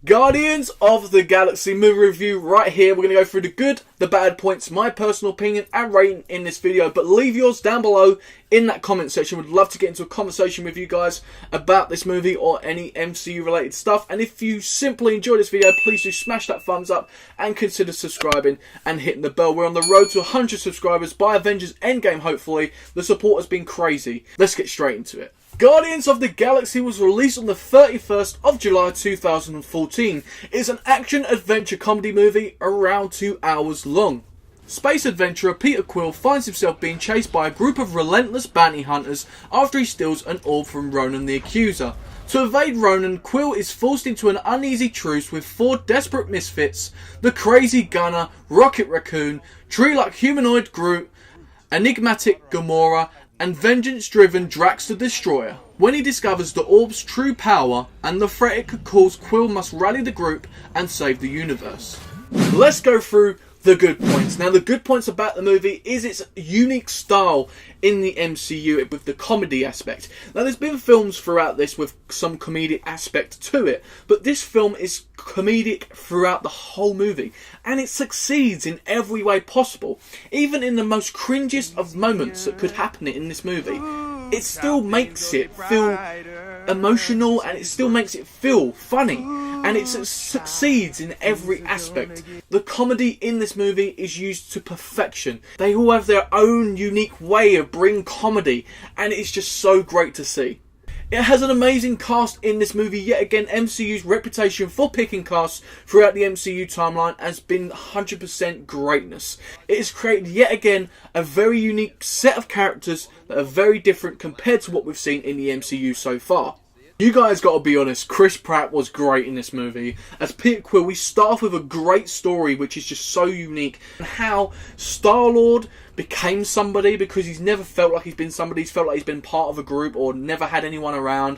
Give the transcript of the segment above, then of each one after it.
Guardians of the Galaxy movie review right here. We're going to go through the good, the bad points, my personal opinion and rating in this video. But leave yours down below in that comment section. Would love to get into a conversation with you guys about this movie or any MCU related stuff. And if you simply enjoyed this video, please do smash that thumbs up and consider subscribing and hitting the bell. We're on the road to 100 subscribers by Avengers Endgame, hopefully. The support has been crazy. Let's get straight into it. Guardians of the Galaxy was released on the 31st of July 2014. It's an action-adventure comedy movie around 2 hours long. Space adventurer Peter Quill finds himself being chased by a group of relentless bounty hunters after he steals an orb from Ronan the Accuser. To evade Ronan, Quill is forced into an uneasy truce with 4 desperate misfits: the Crazy Gunner, Rocket Raccoon, tree-like humanoid Groot, enigmatic Gamora, and vengeance-driven Drax the Destroyer. When he discovers the orb's true power and the threat it could cause, Quill must rally the group and save the universe. Let's go through the good points. Now, the good points about the movie is its unique style in the MCU with the comedy aspect. Now, there's been films throughout this with some comedic aspect to it, but this film is comedic throughout the whole movie, and it succeeds in every way possible. Even in the most cringiest of moments that could happen in this movie, it still makes it feel emotional and it still makes it feel funny, and it succeeds in every aspect. The comedy in this movie is used to perfection. They all have their own unique way of bringing comedy, and it's just so great to see. It has an amazing cast in this movie. Yet again, MCU's reputation for picking casts throughout the MCU timeline has been 100% greatness. It has created yet again a very unique set of characters that are very different compared to what we've seen in the MCU so far. You guys gotta be honest, Chris Pratt was great in this movie. As Peter Quill, we start off with a great story which is just so unique. And how Star-Lord became somebody, because he's never felt like he's been somebody. He's felt like he's been part of a group or never had anyone around.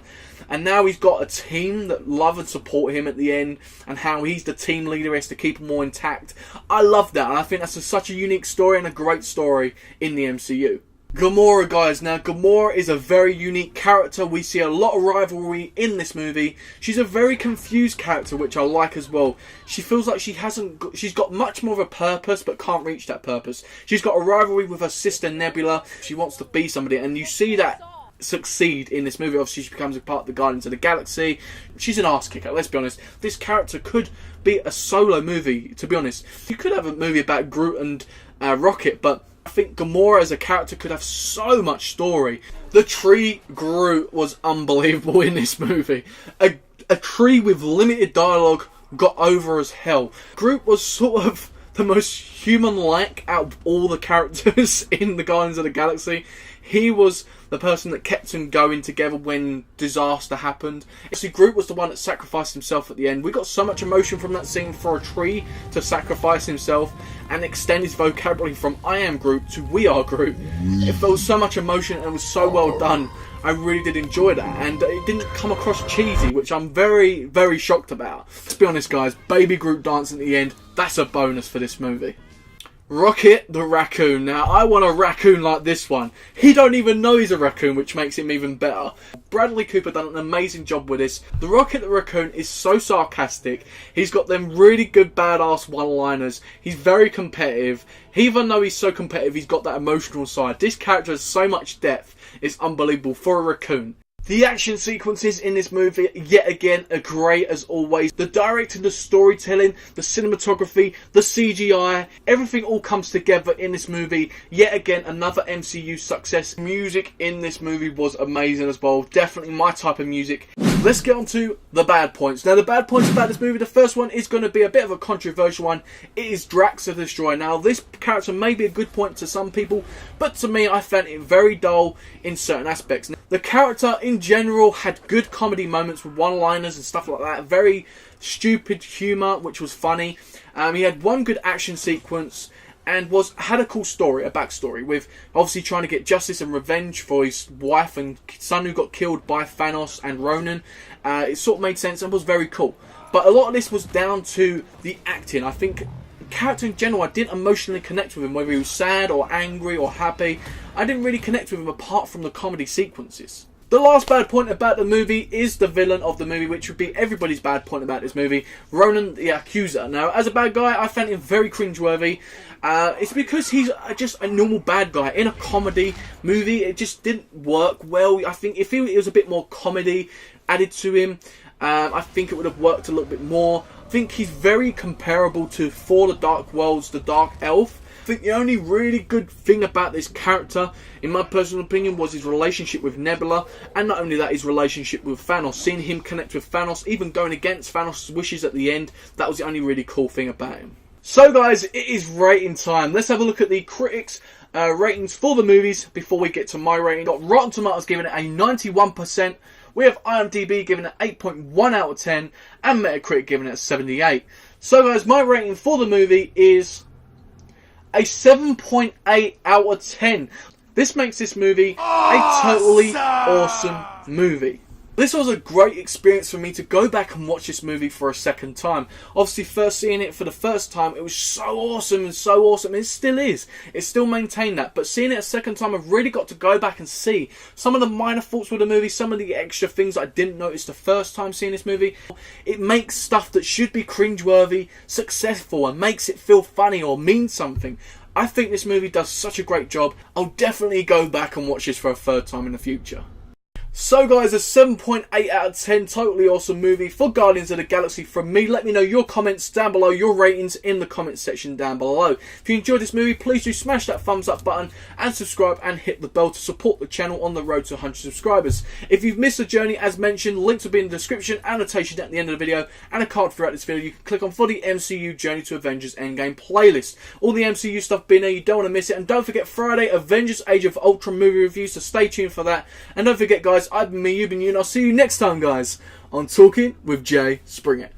And now he's got a team that love and support him at the end, and how he's the team leader, has to keep them all intact. I love that, and I think that's such a unique story and a great story in the MCU. Gamora, guys. Now, Gamora is a very unique character. We see a lot of rivalry in this movie. She's a very confused character, which I like as well. She feels like she's got much more of a purpose, but can't reach that purpose. She's got a rivalry with her sister Nebula. She wants to be somebody, and you see that succeed in this movie. Obviously, she becomes a part of the Guardians of the Galaxy. She's an ass kicker, let's be honest. This character could be a solo movie, to be honest. You could have a movie about Groot and Rocket, but I think Gamora as a character could have so much story. The tree Groot was unbelievable in this movie. A tree with limited dialogue got over as hell. Groot was sort of the most human-like out of all the characters in the Guardians of the Galaxy. He was the person that kept them going together when disaster happened. Actually, Groot was the one that sacrificed himself at the end. We got so much emotion from that scene for a tree to sacrifice himself and extend his vocabulary from I am Groot to we are Groot. It felt so much emotion and it was so well done. I really did enjoy that, and it didn't come across cheesy, which I'm very, very shocked about. Let's be honest, guys, Baby Groot dancing at the end, that's a bonus for this movie. Rocket the Raccoon. Now, I want a raccoon like this one. He don't even know he's a raccoon, which makes him even better. Bradley Cooper done an amazing job with this. The Rocket the Raccoon is so sarcastic. He's got them really good badass one-liners. He's very competitive. Even though he's so competitive, he's got that emotional side. This character has so much depth. It's unbelievable for a raccoon. The action sequences in this movie, yet again, are great as always. The directing, the storytelling, the cinematography, the CGI, everything all comes together in this movie. Yet again, another MCU success. Music in this movie was amazing as well. Definitely my type of music. Let's get on to the bad points. Now, the bad points about this movie, the first one is going to be a bit of a controversial one. It is Drax the Destroyer. Now, this character may be a good point to some people, but to me, I found it very dull in certain aspects. The character in general had good comedy moments with one-liners and stuff like that. Very stupid humour, which was funny. He had one good action sequence and had a cool story, a backstory, with obviously trying to get justice and revenge for his wife and son who got killed by Thanos and Ronan. It sort of made sense and was very cool. But a lot of this was down to the acting. I think the character in general, I didn't emotionally connect with him, whether he was sad or angry or happy. I didn't really connect with him apart from the comedy sequences. The last bad point about the movie is the villain of the movie, which would be everybody's bad point about this movie, Ronan the Accuser. Now, as a bad guy, I found him very cringeworthy. It's because he's just a normal bad guy. In a comedy movie, it just didn't work well. I think if it was a bit more comedy added to him, I think it would have worked a little bit more. I think he's very comparable to Thor the Dark World's the Dark Elf. I think the only really good thing about this character, in my personal opinion, was his relationship with Nebula, and not only that, his relationship with Thanos. Seeing him connect with Thanos, even going against Thanos' wishes at the end, that was the only really cool thing about him. So guys, it is rating time. Let's have a look at the critics' ratings for the movies before we get to my rating. Got Rotten Tomatoes giving it a 91%. We have IMDb giving it 8.1 out of 10, and Metacritic giving it a 78. So guys, my rating for the movie is a 7.8 out of 10. This makes this movie a totally awesome movie. This was a great experience for me to go back and watch this movie for a second time. Obviously, first seeing it for the first time, it was so awesome and so awesome. It still is. It still maintained that. But seeing it a second time, I've really got to go back and see some of the minor faults with the movie, some of the extra things I didn't notice the first time seeing this movie. It makes stuff that should be cringeworthy successful and makes it feel funny or mean something. I think this movie does such a great job. I'll definitely go back and watch this for a third time in the future. So guys, a 7.8 out of 10, totally awesome movie for Guardians of the Galaxy from me. Let me know your comments down below, your ratings in the comments section down below. If you enjoyed this movie, please do smash that thumbs up button and subscribe and hit the bell to support the channel on the road to 100 subscribers. If you've missed the journey, as mentioned, links will be in the description, annotation at the end of the video, and a card throughout this video you can click on for the MCU Journey to Avengers Endgame playlist. All the MCU stuff being there, you don't want to miss it. And don't forget Friday, Avengers Age of Ultron movie reviews, so stay tuned for that. And don't forget guys, I've been me, you've been you, and I'll see you next time guys on Talking with Jay Springer.